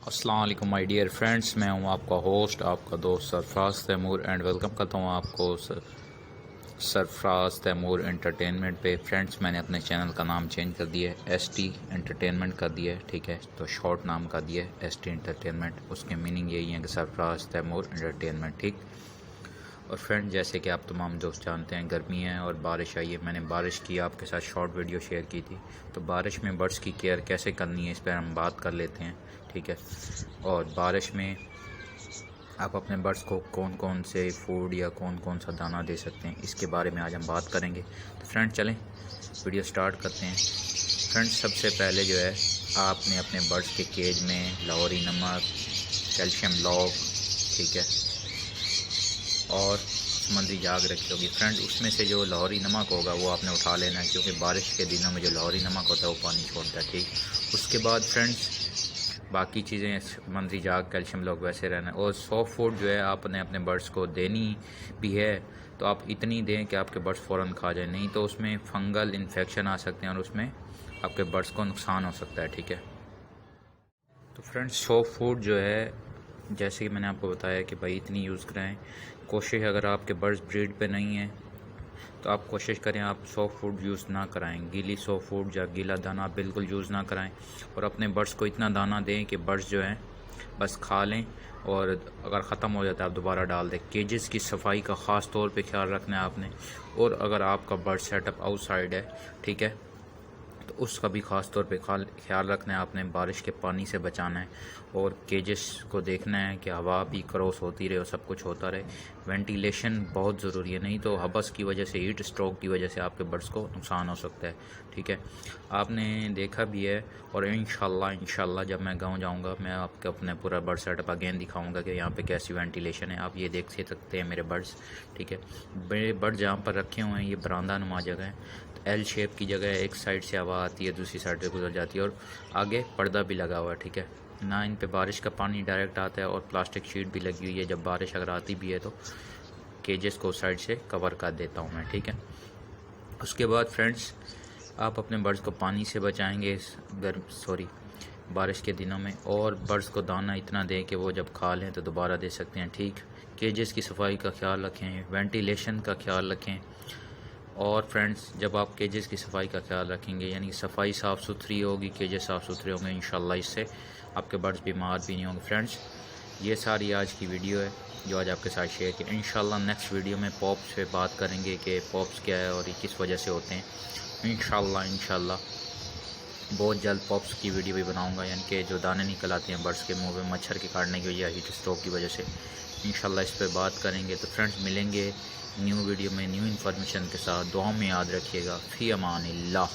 अस्सलाम वालेकुम my dear friends, मैं हूं आपका होस्ट, आपका दोस्त सरफराज तैमूर एंड वेलकम करता हूं आपको सरफराज तैमूर एंटरटेनमेंट पे। फ्रेंड्स, मैंने अपने चैनल का नाम चेंज कर दिया है, एसटी एंटरटेनमेंट कर दिया है। ठीक है, तो शॉर्ट नाम कर दिया है एसटी एंटरटेनमेंट। उसके मीनिंग यही है कि सरफराज तैमूर एंटरटेनमेंट। ठीक। और फ्रेंड, जैसे कि आप तमाम दोस्त जानते हैं, गर्मी है और बारिश आई है। मैंने बारिश की आपके साथ शॉर्ट वीडियो शेयर की थी। तो बारिश में बर्ड्स की केयर कैसे करनी है, इस पर हम बात कर लेते हैं। ठीक है। और बारिश में आप अपने बर्ड्स को कौन कौन से फूड या कौन कौन सा दाना दे सकते हैं, इसके बारे में आज हम बात करेंगे। तो फ्रेंड, चलें वीडियो स्टार्ट करते हैं। फ्रेंड्स, सबसे पहले जो है, आपने अपने बर्ड्स के केज में लाहौरी नमक, कैल्शियम लॉक, ठीक है, और समुद्री जाग रखी होगी। फ्रेंड, उसमें से जो लाहौरी नमक होगा वो आपने उठा लेना है, क्योंकि बारिश के दिनों में जो लाहौरी नमक होता है वो पानी छोड़ता है। ठीक। उसके बाद फ्रेंड्स, बाकी चीज़ें समुद्री जाग, कैल्शियम लॉक वैसे रहना है। और सॉफ्ट फूड जो है आपने अपने बर्ड्स को देनी भी है तो आप इतनी दें कि आपके बर्ड्स फ़ौरन खा जाए, नहीं तो उसमें फंगल इन्फेक्शन आ सकते हैं और उसमें आपके बर्ड्स को नुकसान हो सकता है। ठीक है। तो फ्रेंड्स, सॉफ्ट फूड जो है, जैसे कि मैंने आपको बताया कि भाई इतनी यूज़ कराएं। कोशिश, अगर आपके बर्ड्स ब्रीड पे नहीं हैं तो आप कोशिश करें आप सॉफ्ट फूड यूज़ ना कराएं। गीली सॉफ्ट फूड या गीला दाना बिल्कुल यूज़ ना कराएं। और अपने बर्ड्स को इतना दाना दें कि बर्ड्स जो हैं बस खा लें, और अगर ख़त्म हो जाता है आप दोबारा डाल दें। केजेस की सफाई का ख़ास तौर पे ख्याल रखना है आपने। और अगर आपका बर्ड सेटअप आउटसाइड है, ठीक है, तो उसका भी ख़ास तौर पे ख्याल रखना है आपने। बारिश के पानी से बचाना है और केजेस को देखना है कि हवा भी क्रॉस होती रहे और सब कुछ होता रहे। वेंटिलेशन बहुत ज़रूरी है, नहीं तो हबस की वजह से, हीट स्ट्रोक की वजह से आपके बर्ड्स को नुकसान हो सकता है। ठीक है। आपने देखा भी है, और इंशाल्लाह जब मैं गाँव जाऊँगा मैं आपको अपने पूरा बर्ड सेटअप अगेन दिखाऊँगा कि यहाँ पर कैसी वेंटिलेशन है। आप ये देख सकते हैं मेरे बर्ड्स। ठीक है। मेरे बर्ड जहाँ पर रखे हुए हैं ये बरामदा नुमा जगह है। एल शेप की जगह है, एक साइड से हवा आती है, दूसरी साइड से गुजर जाती है, और आगे पर्दा भी लगा हुआ है। ठीक है ना, इन पे बारिश का पानी डायरेक्ट आता है, और प्लास्टिक शीट भी लगी हुई है। जब बारिश अगर आती भी है तो केजेस को साइड से कवर कर देता हूँ मैं। ठीक है। उसके बाद फ्रेंड्स, आप अपने बर्ड्स को पानी से बचाएंगे बारिश के दिनों में, और बर्ड्स को दाना इतना दें कि वो जब खा लें तो दोबारा दे सकते हैं। ठीक। केजेस की सफाई का ख्याल रखें, वेंटिलेशन का ख्याल रखें। और फ्रेंड्स, जब आप केजेस की सफाई का ख्याल रखेंगे, यानी सफाई साफ़ सुथरी होगी, केजेस साफ़ सुथरे होंगे, इंशाल्लाह इससे आपके बर्ड्स बीमार भी नहीं होंगे। फ्रेंड्स, ये सारी आज की वीडियो है जो आज आपके साथ शेयर की। इंशाल्लाह नेक्स्ट वीडियो में पॉप्स पे बात करेंगे कि पॉप्स क्या है और ये किस वजह से होते हैं। इंशाल्लाह बहुत जल्द पॉप्स की वीडियो भी बनाऊँगा, यानी कि जो दाने निकल आते हैं बर्ड्स के मुँह में मच्छर के काटने की वजह, हीट स्ट्रोक की वजह से। इंशाल्लाह इस पर बात करेंगे। तो फ्रेंड्स, मिलेंगे न्यू वीडियो में न्यू इन्फॉर्मेशन के साथ। दुआ में याद रखिएगा। फ़ी अमानिल्लाह।